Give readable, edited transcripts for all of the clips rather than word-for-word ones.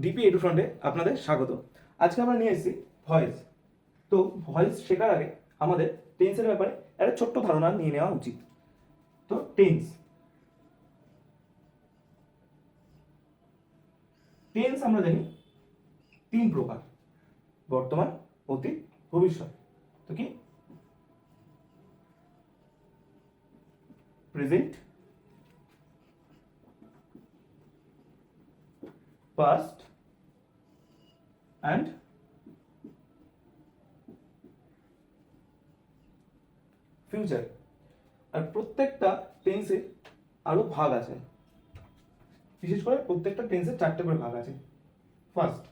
DP edu ফ্রন্টে আপনাদের স্বাগত। আজকে আমরা নিয়ে এসেছি ভয়েস। তো ভয়েস শেখার আগে আমাদের টেন্সের ব্যাপারে একটা ছোট্ট ধারণা নিয়ে নেওয়া উচিত। তো টেন্স টেন্স আমরা জানি 3 প্রকার: বর্তমান, অতীত, ভবিষ্যৎ। তো কি প্রেজেন্ট, পাস্ট অ্যান্ড ফিউচার। আর প্রত্যেকটা টেন্সের আরো ভাগ আছে, বিশেষ করে প্রত্যেকটা টেন্সের 4টে করে ভাগ আছে। First,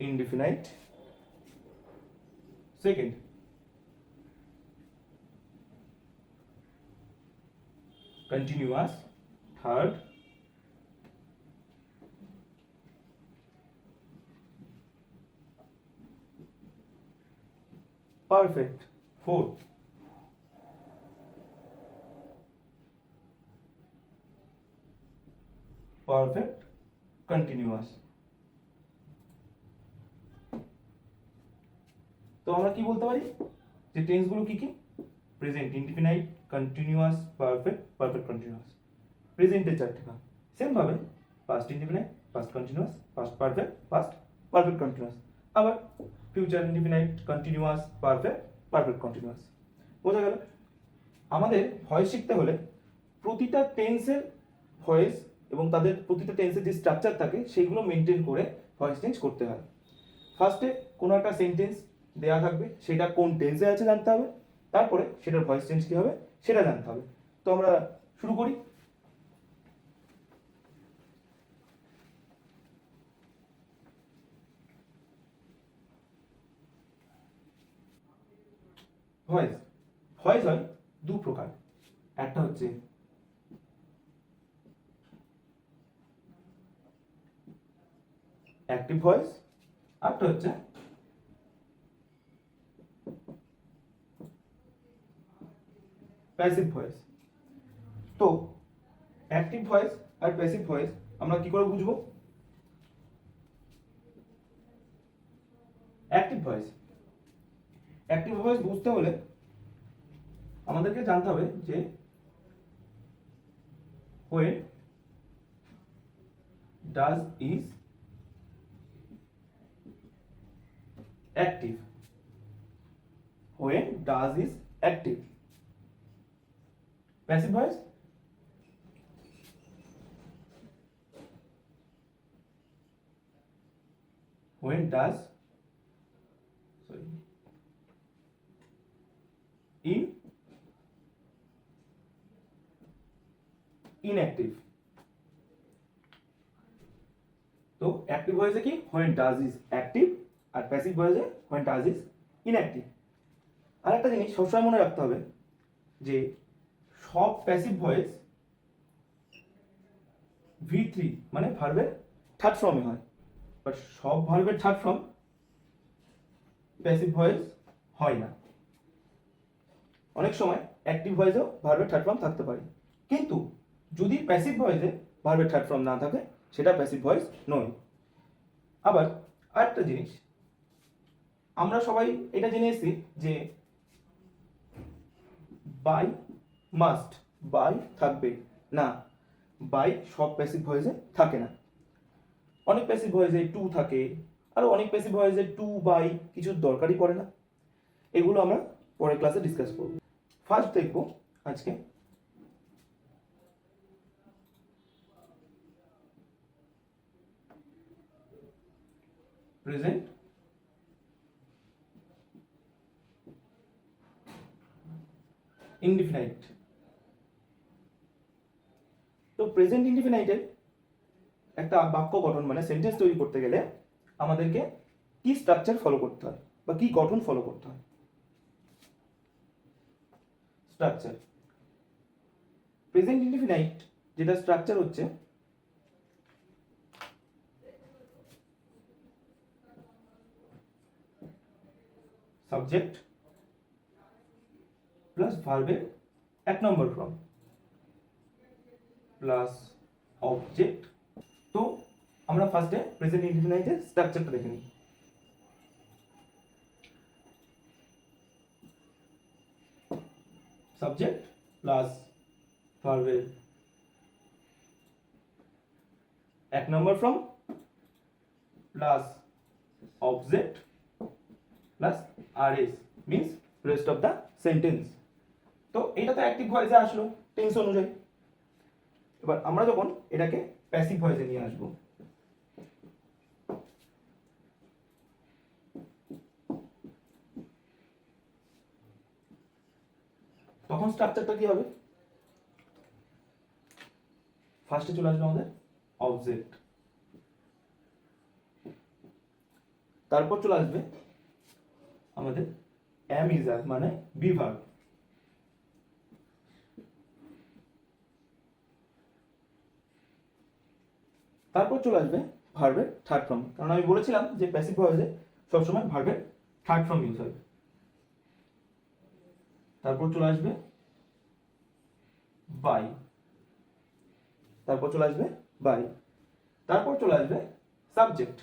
indefinite. Second, continuous. Third, perfect. Fourth, perfect continuous. তো আমরা কি বলতে পারি যে টেন্সগুলো কি কি? Present, indefinite, continuous, perfect, perfect continuous. প্রেজেন্টের 4টে ভাগ। সেম ভাবে past indefinite, past continuous, past perfect, past perfect continuous. আবার future indefinite, continuous, perfect, perfect continuous. বোঝা গেল? আমাদের ভয়েস শিখতে হলে প্রতিটা টেন্সের ভয়েস এবং তাদের প্রতিটা টেন্সের যে স্ট্রাকচার থাকে সেইগুলো মেনটেন করে ভয়েস চেঞ্জ করতে হয়। ফার্স্টে কোনো একটা সেন্টেন্স দেওয়া থাকবে, সেটা কোন টেন্সে আছে জানতে হবে, তারপরে সেটার ভয়েস চেঞ্জ কী হবে সেটা জানতে হবে। তো আমরা শুরু করি। ভয়েস ভয়েস হয় দু প্রকার। একটা হচ্ছে অ্যাক্টিভ ভয়েস, আরেকটা হচ্ছে প্যাসিভ ভয়েস। তো অ্যাক্টিভ ভয়েস আর প্যাসিভ ভয়েস আমরা কি করে বুঝবো? অ্যাক্টিভ ভয়েস বুঝতে হলে আমাদেরকে জানতে হবে যে when does is active, when does is active. Passive voice when does in inactive. তো অ্যাক্টিভ ভয়েসে কি when does is active, আর প্যাসিভ ভয়েসে when does is inactive। আর একটা জিনিস সবসময় মনে রাখতে হবে যে সব প্যাসিভ ভয়েস V3 মানে ভার্বের থার্ড ফর্মে হয়, বাট সব ভার্বের থার্ড ফর্ম প্যাসিভ ভয়েস হয় না। অনেক সময় অ্যাক্টিভ ভয়েসেও ভার্বের থার্ড ফর্ম থাকতে পারে, কিন্তু যদি প্যাসিভ ভয়েসে ভার্বের থার্ড ফর্ম না থাকে সেটা প্যাসিভ ভয়েস নয়। আবার আরেকটা জিনিস, আমরা সবাই এটা জেনে এসেছি যে বাই মাস্ট, বাই থাকবে না, বাই সব প্যাসিভ ভয়েসে থাকে না। অনেক প্যাসিভ ভয়েসে টু থাকে, আর অনেক প্যাসিভ ভয়েসে টু বাই কিছু দরকারই পড়ে না। এগুলো আমরা পরের ক্লাসে ডিসকাস করব। ফার্স্ট দেখব আজকে প্রেজেন্ট ইনডিফিনাইট। তো প্রেজেন্ট ইনডিফিনাইটের একটা বাক্য গঠন মানে সেন্টেন্স তৈরি করতে গেলে আমাদেরকে কি স্ট্রাকচার ফলো করতে হয় বা কি গঠন ফলো করতে হয়? স্ট্রাকচার প্রেজেন্ট ইনডিফিনাইট যেটা স্ট্রাকচার হচ্ছে সাবজেক্ট প্লাস ভার্বের 1 নম্বর ফ্রম প্লাস অবজেক্ট। তো আমরা ফার্স্টে প্রেজেন্ট ইনডিফিনাইটের স্ট্রাকচারটা দেখে নিই। সাবজেক্ট প্লাস ভার্বের 1 নম্বর form plus object plus RS means rest of the sentence. তো এটা তো অ্যাক্টিভ ভয়েসে আসলো টেন্স অনুযায়ী। এবার আমরা যখন এটাকে প্যাসিভ ভয়েসে নিয়ে আসবো, তখন স্ট্রাকচারটা কি হবে? ফার্স্টে চলে আসবে আমাদের অবজেক্ট, তারপর চলে আসবে আমাদের am is are মানে বি ভার্ব, তারপর চলে আসবে ভার্বের থার্ড ফর্ম, কারণ আমি বলেছিলাম যে প্যাসিভ ভয়েসে সবসময় ভার্বের থার্ড ফর্ম ইউজ হয়। তারপর চলে আসবে বাই, তারপর চলে আসবে বাই, তারপর চলে আসবে সাবজেক্ট,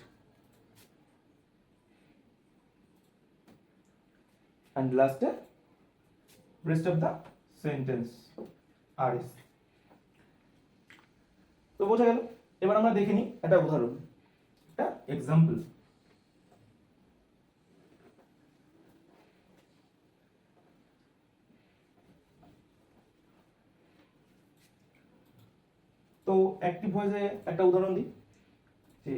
and লাস্টে rest of the sentence RS। তো বোঝা গেল। এবার আমরা দেখে নিই একটা উদাহরণ, একটা এক্সাম্পল। তো অ্যাক্টিভ ভয়েসে একটা উদাহরণ দিই যে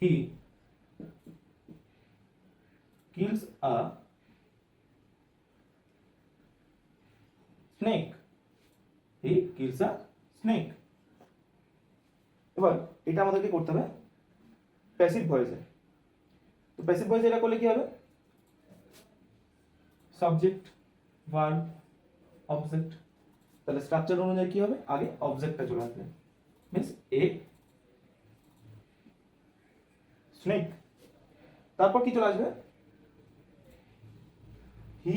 he kills a snake, he kills a snake। এবার এটা আমাদেরকে করতে হবে প্যাসিভ ভয়েসে। তো প্যাসিভ ভয়েসে এটা করলে কি হবে? সাবজেক্ট ভার্ব অবজেক্ট, তাহলে স্ট্রাকচার অনুযায়ী কি হবে? আগে অবজেক্টটা চলে আসবে, মিন্স এ স্নেক, তারপর কি চলে আসবে? হি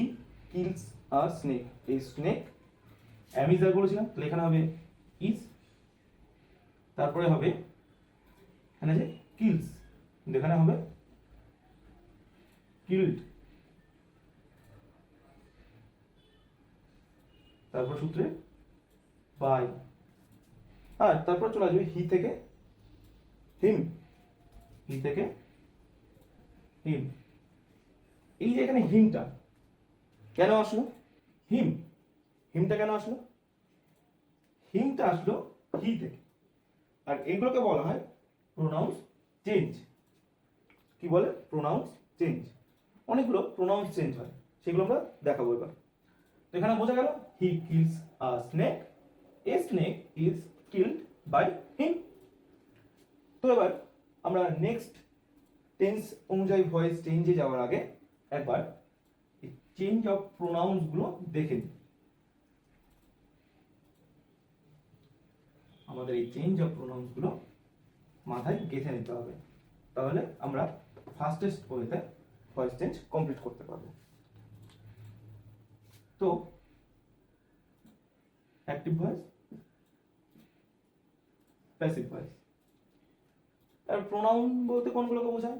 কিলস আ স্নেক, এই স্নেক আমি যা বলেছিলাম, তাহলে এখানে হবে ইজ, তারপরে হবে এখানে যে কিলস, এখানে হবে কিল্ড, তারপর সূত্রে বাই, আর তারপর চলে আসবে হি থেকে হিম, হি থেকে হিম। এই যে এখানে হিমটা কেন আসলো? হিমটা কেন আসলো? হিমটা আসলো হি থেকে, আর এগুলোকে বলা হয় প্রোনাউন্স চেঞ্জ। কি বলে? Pronouns change. অনেকগুলো প্রোনাউন্স চেঞ্জ হয়, সেগুলো আমরা দেখাবো এবার। তো এখানে বোঝা গেল he kills a snake, a snake is killed by him. তো এবার আমরা নেক্সট টেন্স অনুযায়ী ভয়েস চেঞ্জে যাওয়ার আগে একবার চেঞ্জ অফ প্রোনাউন্স গুলো দেখে নিই। আমাদের এই চেঞ্জ অফ প্রোনাউন্স গুলো মাথায় গেঁথে নিতে হবে, তাহলে আমরা ফাস্টেস্ট ওয়েতে ভয়েস চেঞ্জ কমপ্লিট করতে পারবো। তো অ্যাক্টিভ ভয়েস, প্যাসিভ ভয়েস। আর প্রোনাউন বলতে কোনগুলোকে বোঝায়?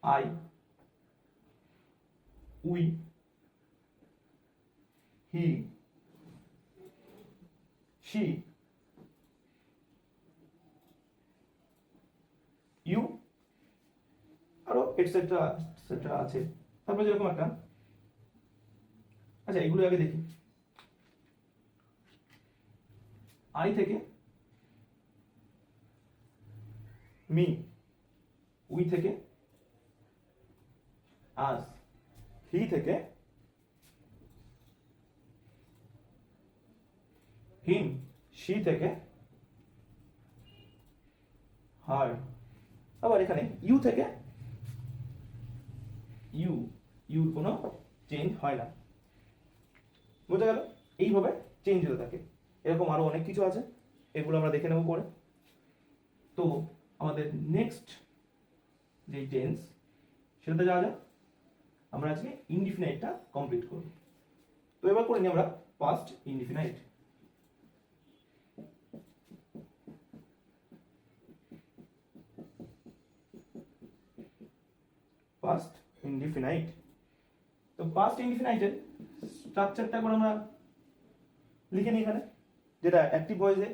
I, we, he, she, you, আরো এটসেট্রা এটসেট্রা আছে। তারপর যেরকম একটা, আচ্ছা এগুলো আগে দেখি। আই থেকে মি, উই থেকে আস, হি থেকে হিম, শি থেকে হার। আবার এখানে ইউ থেকে ইউর কোনো চেঞ্জ হয় না। বোঝা গেল? এইভাবে চেঞ্জ হতে থাকে। এরকম আরো অনেক কিছু আছে, এগুলো আমরা দেখে নেব পরে। তো আমাদের নেক্সট যে টেন্স সেটাতে যাওয়া যায়। আমরা আজকে ইনডিফিনাইটটা কমপ্লিট করব। তো এবার করে নিই আমরা পাস্ট ইনডিফিনাইট। Past indefinite. তো পাস্ট ইনডিফিনাইটের স্ট্রাকচারটা একবার আমরা লিখে নিই এখানে, যেটা অ্যাক্টিভ ভয়েসে।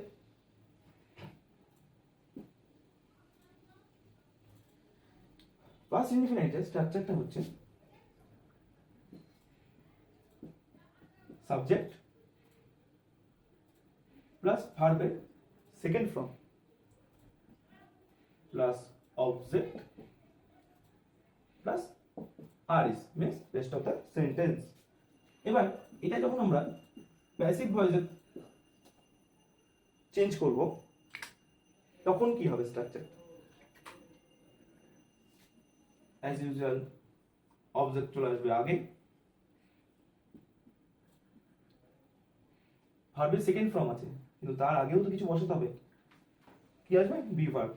পাস্ট ইনডিফিনাইটের স্ট্রাকচারটা হচ্ছে সাবজেক্ট প্লাস ভার্বের second form plus object plus RS means rest of the sentence. এবার এটা যখন আমরা প্যাসিভ ভয়েসে চেঞ্জ করব তখন কি হবে স্ট্রাকচার? অ্যাজ ইউজুয়াল অবজেক্ট চলে আসবে আগে, ভার্বের সেকেন্ড ফর্ম আছে কিন্তু তার আগেও তো কিছু বসাতে হবে। কি আসবে? Be verb.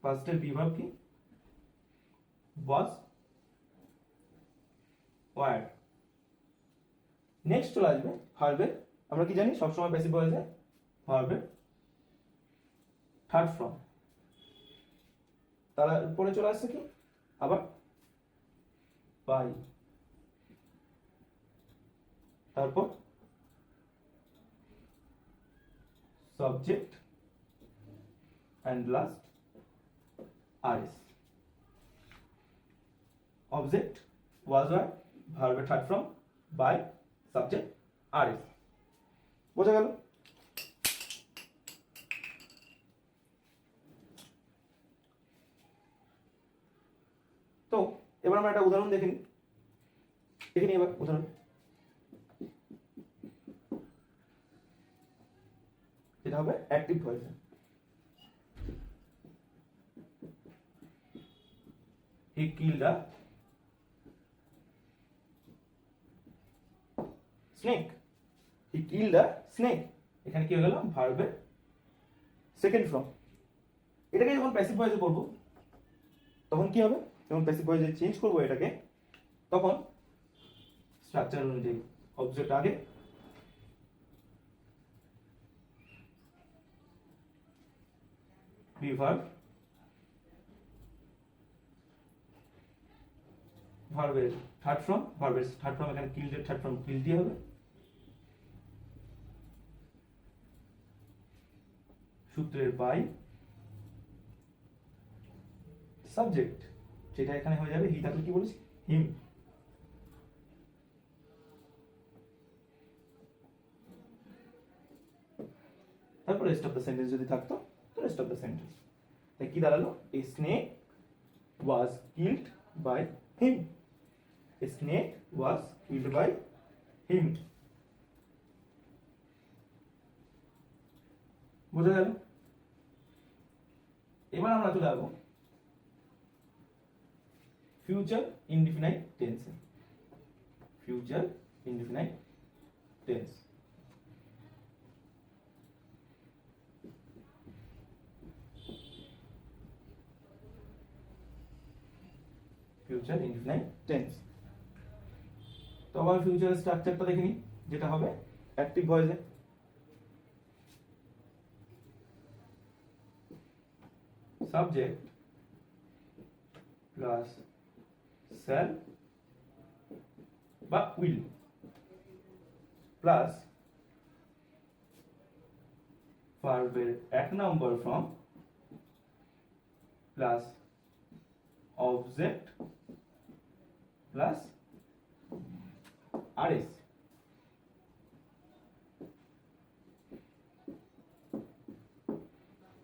ফার্স্টের বি ভার্ব কি? was, were। নেক্সট চলে আসবে ভার্বের, আমরা কি জানি সবসময় প্যাসিভ ভয়েসে ভার্বের থার্ড ফর্ম, তারপরে চলে আসছে কি আবার বাই, তারপর subject and last is। object was, were, verb third form, by, subject is। বোঝা গেল? তো এবার আমরা একটা উদাহরণ দেখে নিই। এবার উদাহরণ, এটা হবে active ভয়েসে। He killed a snake। He killed a snake। এখানে কি হয়ে গেল? ভার্বের সেকেন্ড ফর্ম। এটাকে যখন প্যাসিভ ভয়েসে করব তখন কি হবে? যখন প্যাসিভ ভয়েসে চেঞ্জ করব এটাকে, তখন স্ট্রাকচার অনুযায়ী অবজেক্ট আগে, বি ভার্ব, ভার্বের থার্ড ফর্ম, ভার্বের থার্ড ফর্ম এখানে কিল্ডের থার্ড ফর্ম কিল দিয়ে হবে, সূত্রের বাই, সাবজেক্ট যেটা এখানে হয়ে যাবে হি থাকলে কি বলেছি? হিম। তারপর রেস্ট অফ দ্য সেন্টেন্স যদি থাকতো তো রেস্ট অফ দ্য সেন্টেন্স। তাই কি দাঁড়ালো? A snake was killed by him. A snake was killed by him। বুঝা গেল? এবার আমরা চলে আসবো ফিউচার ইনডিফিনাইট টেন্সে। Future indefinite tense. Future indefinite tense. তো আবার ফিউচারের স্ট্রাকচারটা দেখে নিই, যেটা হবে অ্যাক্টিভ ভয়েসে। সাবজেক্ট প্লাস শ্যাল বা উইল প্লাস ভার্বের এক নম্বর ফর্ম প্লাস অবজেক্ট প্লাস আরএস।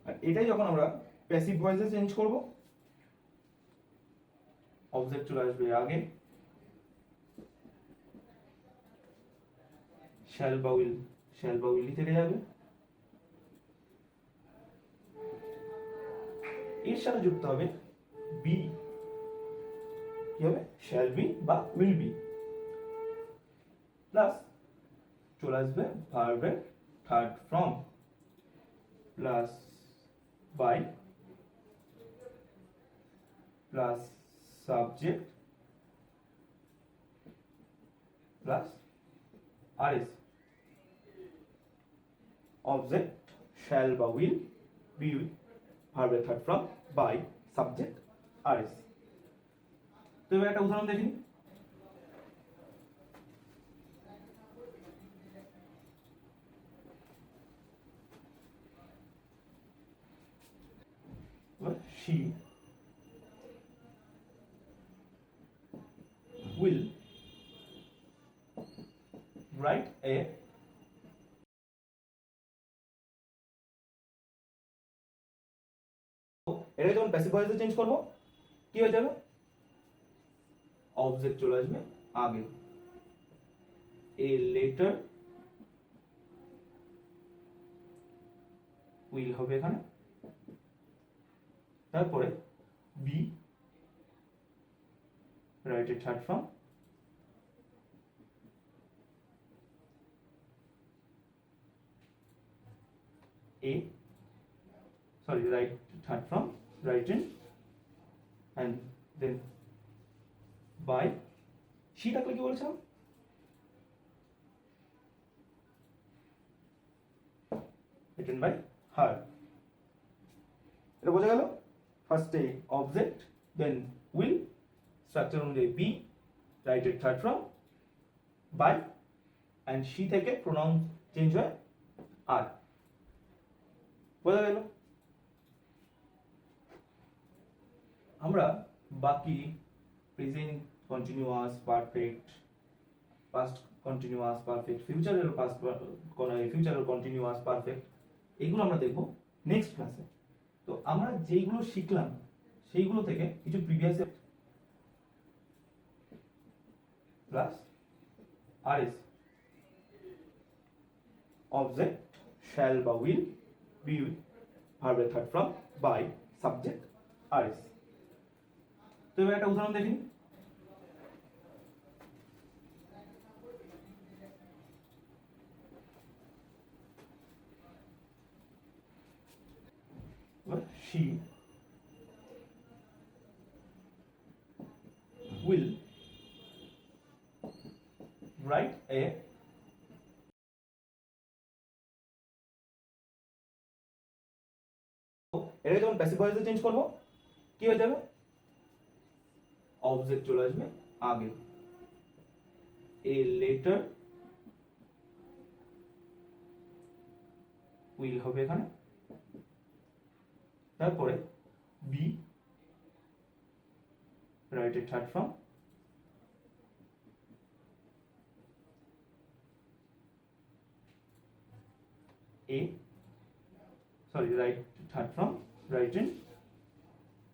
আর এটাই যখন আমরা প্যাসিভ ভয়েসে চেঞ্জ করব, অবজেক্ট চলে আসবে আগে, শ্যাল বা উইল থেকে যাবে, এর সাথে যুক্ত হবে বি। কি হবে? শ্যাল বি বা উইল বি, প্লাস চলে আসবে ভার্বের third form plus by plus subject plus rs object shall বা will be verb third from by subject rs তো এবার একটা উদাহরণ দেখি she will write a এটা যখন প্যাসিভ ভয়েসে চেঞ্জ করব কি হয়ে যাবে অবজেক্ট চলে আসবে আগে এ লেটার উইল হবে এখানে তারপরে be writed third form a sorry right third from written and then by she থাকলে কি বলেছিলাম written by her এটা বোঝা গেল ফার্স্টে অবজেক্ট দেন উইল স্ট্রাকচার অনুযায়ী be writed third form by and she থেকে প্রোনাউন চেঞ্জ হয় আর বোঝা গেল আমরা বাকি present continuous perfect past continuous perfect ফিউচারের পাস্ট ফিউচারের কন্টিনিউয়াস পারফেক্ট এগুলো আমরা দেখব নেক্সট ক্লাসে তো আমরা যেইগুলো শিখলাম সেইগুলো থেকে কিছু previous plus RS object shall বা will be verb third from by subject rs তো এবার একটা উদাহরণ দেখি she will write a এটা যখন প্যাসিভ ভয়েসে চেঞ্জ করব কি হয়ে যাবে অবজেক্ট চলে আসবে আগে এ লেটার উইল হবে এখানে তারপরে be writed third form a sorry right third from written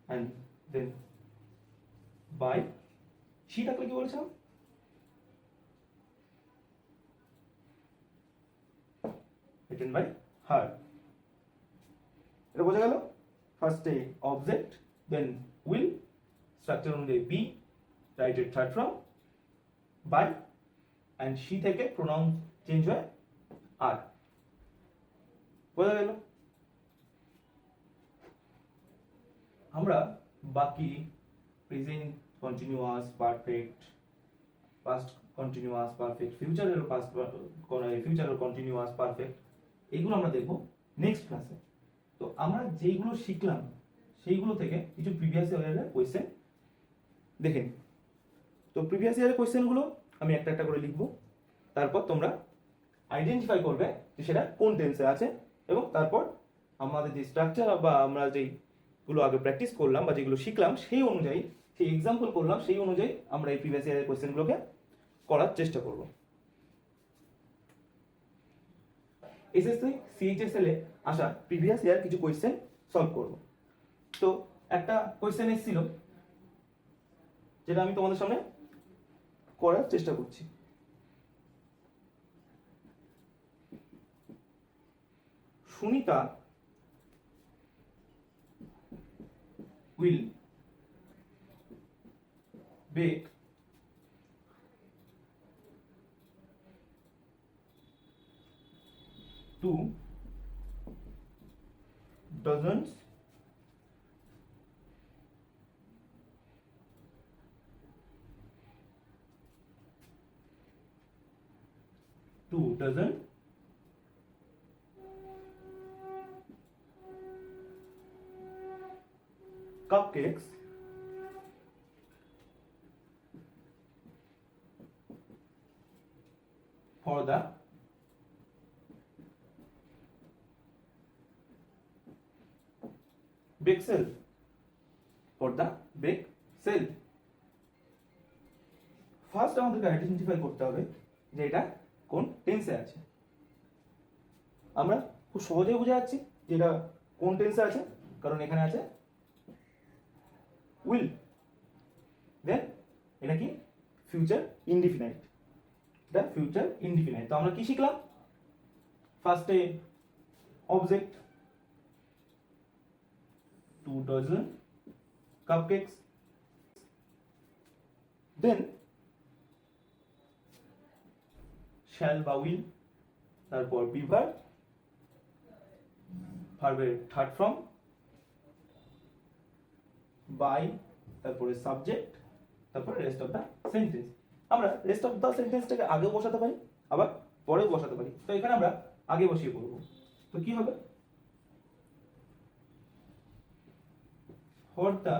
and then by she থাকলে কি বলেছিলাম written by her এটা বোঝা গেল ফার্স্টে অবজেক্ট দেন উইল স্ট্রাকচার অনুযায়ী be writed third form by and she থেকে প্রোনাউন চেঞ্জ হয় আর বোঝা গেল আমরা বাকি present continuous perfect past continuous perfect ফিউচারের পাস্ট ফিউচারের কন্টিনিউয়াস পারফেক্ট এইগুলো আমরা দেখব নেক্সট ক্লাসে তো আমরা যেইগুলো শিখলাম সেইগুলো থেকে কিছু প্রিভিয়াস ইয়ারের কোয়েশ্চেন দেখে নিই তো প্রিভিয়াস ইয়ারের কোয়েশ্চেনগুলো আমি একটা একটা করে লিখব তারপর তোমরা আইডেন্টিফাই করবে যে সেটা কোন টেন্সে আছে এবং তারপর আমাদের যে স্ট্রাকচার বা আমরা যেইগুলো আগে প্র্যাকটিস করলাম বা যেগুলো শিখলাম সেই অনুযায়ী সেই এক্সাম্পল করলাম সেই অনুযায়ী আমরা এই প্রিভিয়াস ইয়ারের কোয়েশ্চেনগুলোকে করার চেষ্টা করব এসএসসি সিএইচএসএল এ আসা প্রিভিয়াস ইয়ার কিছু কোয়েশ্চেন সলভ করব তো একটা কোয়েশ্চেন এসেছিল যেটা আমি তোমাদের সামনে করার চেষ্টা করছি Sunita will bake 2 dozens 2 dozen cupcakes for the bake sale, for the bake sale. First আমাদেরকে আইডেন্টিফাই করতে হবে যে এটা কোন টেন্সে আছে। আমরা খুব সহজেই বুঝে যাচ্ছি যে এটা কোন টেন্সে আছে, কারণ এখানে আছে উইল, দেন এটা কি ফিউচার ইনডিফিনাইট, এটা ফিউচার ইনডিফিনাইট। তো আমরা কি শিখলাম? ফার্স্টে object 2 dozen cupcakes, then shall বা will, তারপর be verb, ভার্বের থার্ড ফর্ম, by, তারপরে সাবজেক্ট, তারপরে রেস্ট অফ দা সেন্টেন্স। আমরা রেস্ট অফ দা সেন্টেন্সটাকে আগে বসাতে পারি, আবার পরেও বসাতে পারি। তো এখানে আমরা আগে বসিয়ে পড়ব। তো কি হবে? for the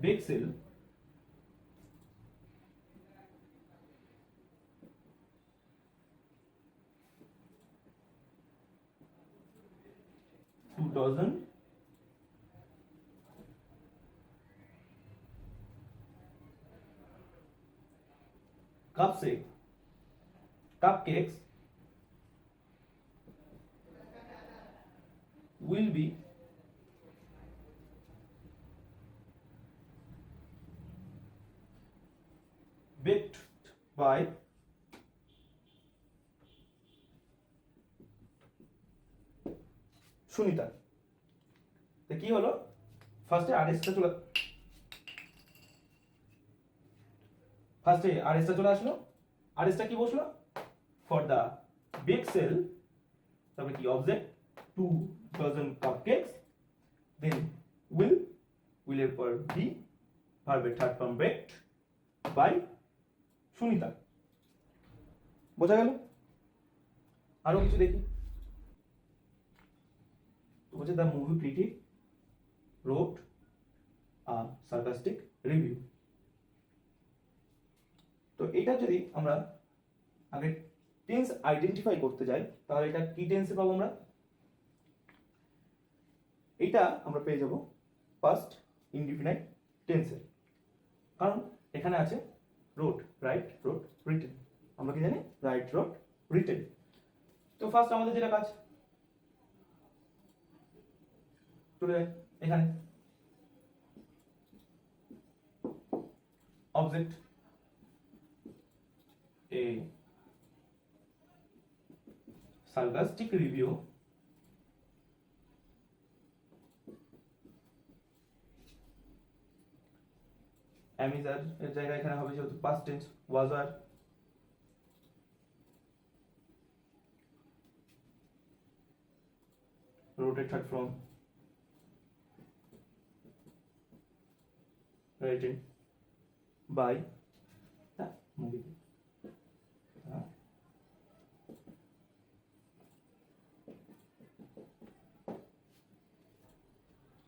bake sale two dozen cupcakes will be baked by Sunita. তো কি হলো? ফার্স্টে আরএসটা চলে আসলো। আরএসটা কি বসলো? ফর দা বেক সেল, তারপরে কি object 2 dozen cupcakes, then will এর পর be, ভার্বের third form baked, by Sunita. বোঝা গেল? আরো কিছু দেখি। বলছে the movie critic wrote a sarcastic review। তো এটা যদি আমরা আগে টেন্স আইডেন্টিফাই করতে যাই, তাহলে এটা কি টেন্সে পাবো আমরা? এটা আমরা পেয়ে যাব পাস্ট ইনডিফিনাইট টেন্সে, কারণ এখানে আছে রোট, রাইট, রোট, রিটেন। আমরা কি জানি? Write, wrote, written. তো ফার্স্ট আমাদের যেটা কাজ, চলে যায় এখানে অবজেক্ট a sarcastic review অ্যামিজার এর জায়গায় এখানে হবে যেহেতু পাস্ট টেন্স ওয়াজ আর, rotated from written by the movie।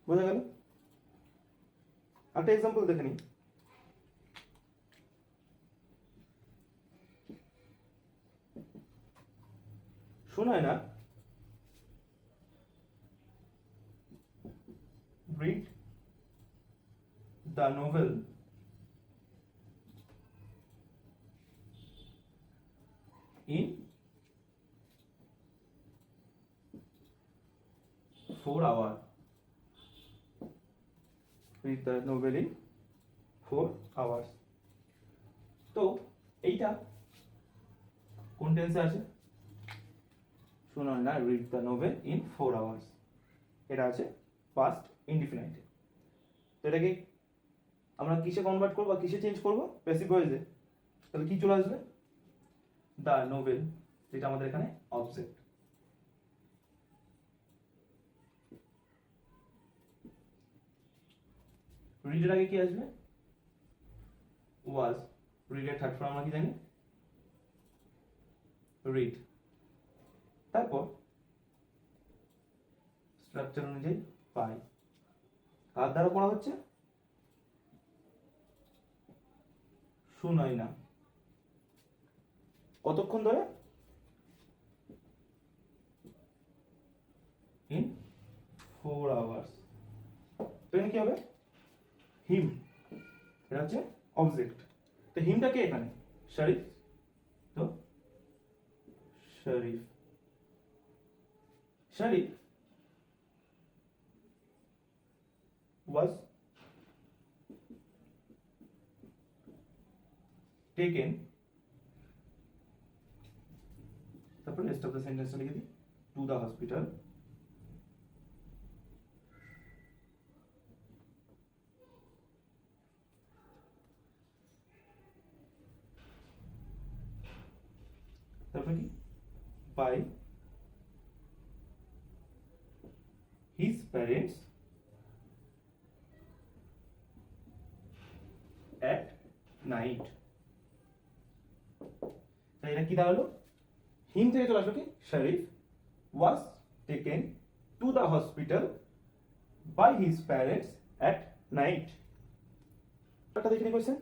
বোঝা গেল? একটা এক্সাম্পল দেখে নিই। শোনায় না, read the novel in 4 hours। read the novel in 4 hours। তো এইটা কোন টেন্সে আছে? শোনা না, read the novel in 4 hours, এটা আছে পাস্ট ইনডিফিনাইট। তো এটাকে আমরা কিসে কনভার্ট করব বা কিসে চেঞ্জ করব? প্যাসিভ ভয়েসে। তাহলে কি চলে আসবে? দ্য নোভেল, যেটা আমাদের এখানে অবজেক্ট। রিডের আগে কি আসবে? ওয়াজ, রিডের থার্ড ফর্ম আমরা কি জানি? রিড। তারপর স্ট্রাকচার অনুযায়ী পাই। কার দ্বারা পড়া হচ্ছে? সুনয়না। কতক্ষণ ধরে? In 4 hours। তো এখানে কি হবে? হিম, এটা হচ্ছে অবজেক্ট। তো হিমটা কে এখানে? শরীফ। তো শরীফ, শরীফ was taken, তারপর রেস্ট অফ দ্য সেন্টেন্সটা লিখে দিই, টু দ্য হসপিটাল তারপর কি? By his parents at night. তাই এটা কি দাঁড়ালো? হিম থেকে চলে আসলো কি? Sharif was taken to the hospital by his parents at night. একটা দেখে নি question.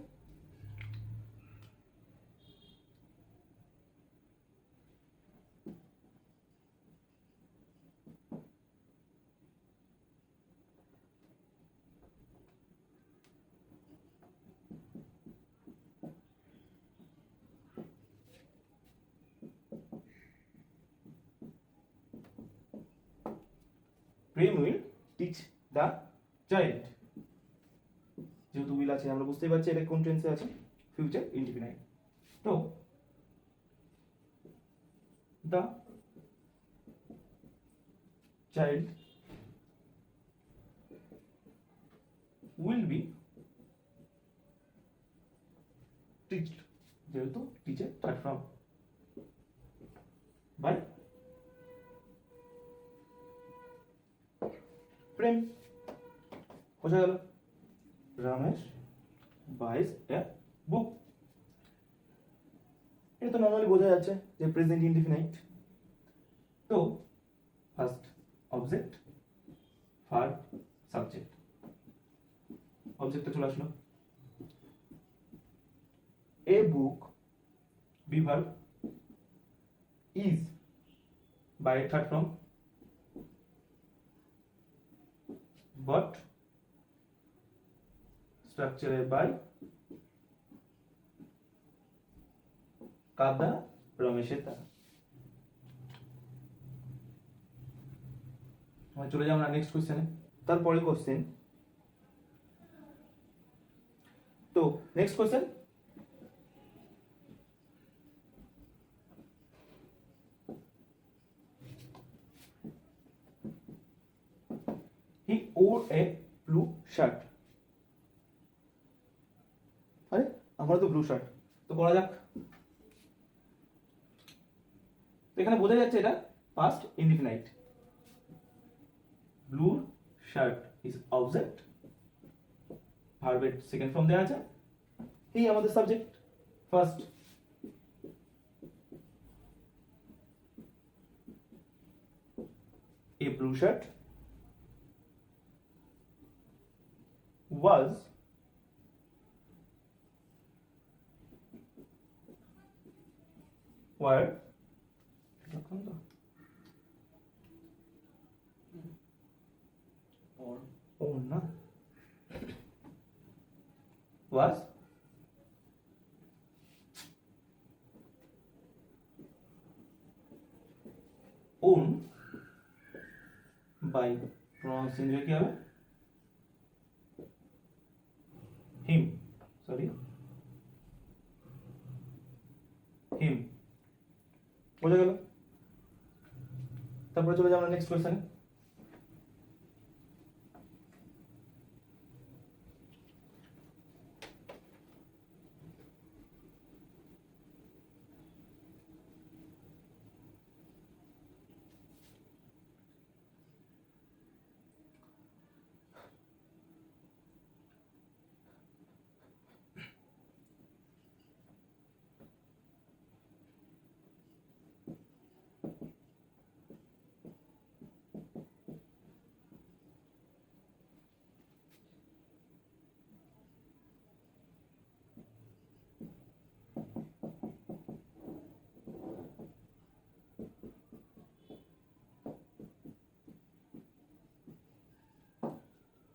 Prem will teach the child. যেহেতু উইল আছে আমরা বুঝতেই পারছি এটা কোন টেন্সে আছে, ফিউচার ইনডিফিনাইট। তো দ্য চাইল্ড উইল বি টিচড, যেহেতু টিচার থার্ড ফর্ম, বাই প্রেম। বোঝা গেল? রমেশ বাইজ এ বুক। এটা তো নর্মালি বোঝা যাচ্ছে যে প্রেজেন্ট ইনডিফিনাইট। তো ফার্স্ট অবজেক্ট, ভার্ব, সাবজেক্ট। অবজেক্টটা চলে আসলো, a book, be verb, is by third form, but স্ট্রাকচারে বাই, কার দ্বারা? রমেশের দ্বারা। আমরা চলে যাবো না নেক্সট কোশ্চেনে। তারপরে কোশ্চেন, তো next question, he wore a blue shirt। আরে আমার তো ব্লু শার্ট, তো পড়া যাক। এখানে বোঝা যাচ্ছে এটা past indefinite. Blue shirt is object, ভার্বের সেকেন্ড ফর্ম দেওয়া আছে, এই আমাদের subject first. A blue shirt was were or না was owned by, pronounce change হয়ে কি হবে? him, sorry, him। বোঝা গেল? তারপরে চলে যাবো নেক্সট কোশ্চেনে।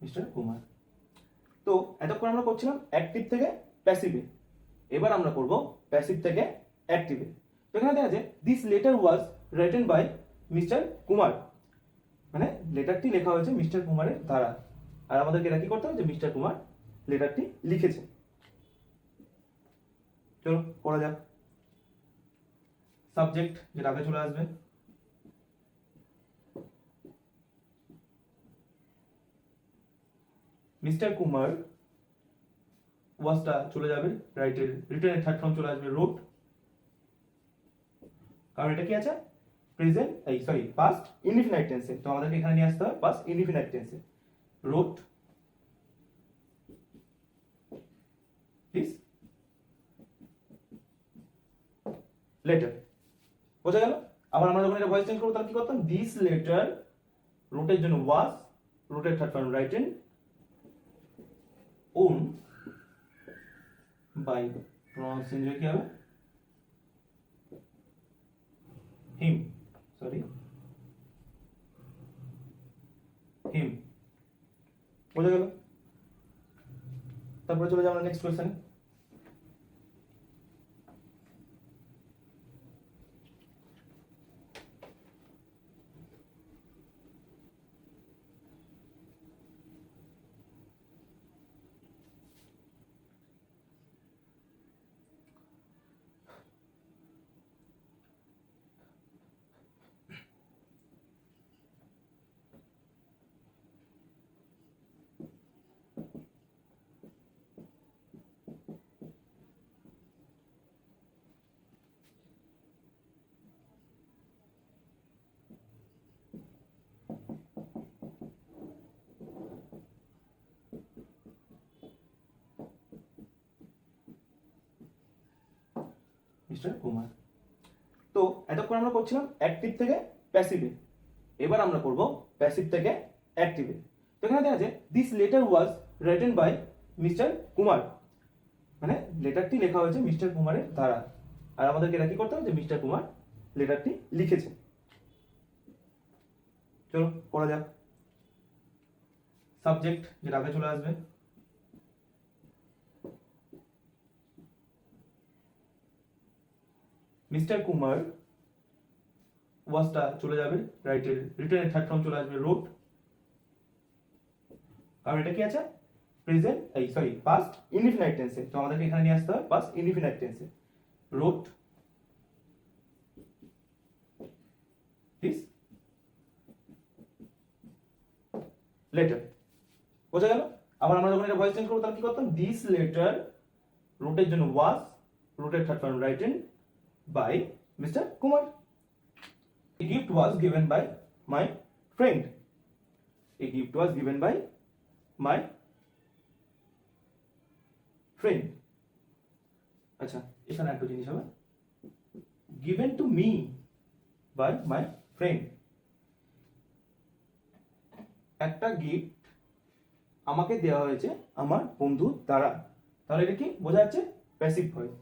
মিস্টার কুমার। তো এতক্ষণ আমরা করছিলাম অ্যাক্টিভ থেকে প্যাসিভে, এবার আমরা করব প্যাসিভ থেকে অ্যাক্টিভে। তো এখানে দেখা আছে this letter was written by mister Kumar, মানে লেটারটি লেখা হয়েছে মিস্টার কুমারের দ্বারা, আর আমাদেরকে এটা কি করতে হবে যে মিস্টার কুমার লেটারটি লিখেছে। চলো পড়া যাক। সাবজেক্ট যেটা আগে চলে আসবে, মিস্টার কুমার, ওয়াজটা চলে যাবে রাইটের, রিটেনের থার্ড ফর্ম চলে আসবে রোট, কারণ এটা কি আছে প্রেজেন্ট পাস্ট ইনডিফিনাইট টেন্সে, তো আমাদেরকে এখানে নিয়ে আসতে হবে পাস্ট ইনডিফিনাইট টেন্সে। রোট দিস লেটার, বোঝা গেল। আবার আমরা যখন এটা ভয়েস চেঞ্জ করব তাহলে কি করতাম, দিস লেটার, রোটের জন্য ওয়াজ, রোটের third form written on by, pronouns change হয়ে কি হবে হিম, হিম, বোঝা গেল। তারপরে চলে যাবো আমরা নেক্সট কোশ্চেন। মিস্টার কুমার। তো এতক্ষণ আমরা করছিলাম অ্যাক্টিভ থেকে প্যাসিভে, এবার আমরা করব প্যাসিভ থেকে অ্যাক্টিভে। তো এখানে দেখা আছে this letter was written by mister Kumar, মানে লেটারটি লেখা হয়েছে মিস্টার কুমারের দ্বারা, আর আমাদেরকে এটা কি করতে হবে যে মিস্টার কুমার লেটারটি লিখেছে। চলো পড়া যাক। সাবজেক্ট যেটা আগে চলে আসবে, মিস্টার কুমার, ওয়াজটা চলে যাবে রাইটের, রিটেনের থার্ড ফর্ম চলে আসবে রোট, কারণ এটা কি আছে প্রেজেন্ট পাস্ট ইনডিফিনাইট টেন্সে, তো আমাদেরকে এখানে নিয়ে আসতে হবে পাস্ট ইনডিফিনাইট টেন্সে। রোট দিস লেটার, বোঝা গেল। আবার আমরা যখন এটা ভয়েস চেঞ্জ করব তাহলে কি করতাম, দিস লেটার, রোটের জন্য ওয়াজ, রোটের third form written by mister Kumar. A gift was given by my friend. A gift was given by my friend. আচ্ছা, এখানে একটা জিনিস হবে given to me by my friend. একটা গিফট আমাকে দেওয়া হয়েছে আমার বন্ধু দ্বারা, তাহলে এটা কি বোঝা যাচ্ছে passive voice.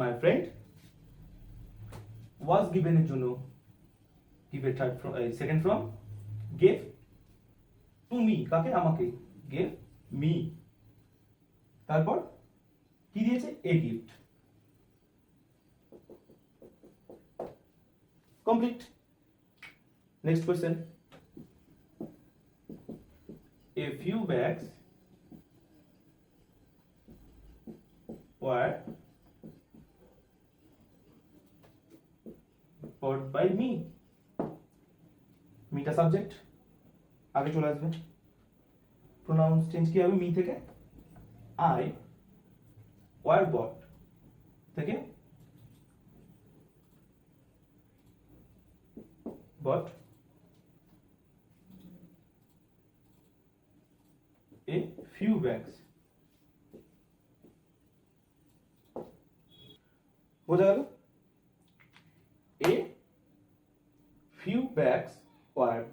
My friend was given এর জন্য give a third from second from gave to me, কাকে আমাকে, gave me, তারপর কি দিয়েছে a gift, complete. Next question, a few bags were bought by me. মিটা সাবজেক্ট আগে চলে আসবে, প্রোনাউন্স চেঞ্জ কি হবে মি থেকে আই, ওয়ার বট থেকে বট, এ ফিউ ব্যাগস, বোঝা গেল। A few bags were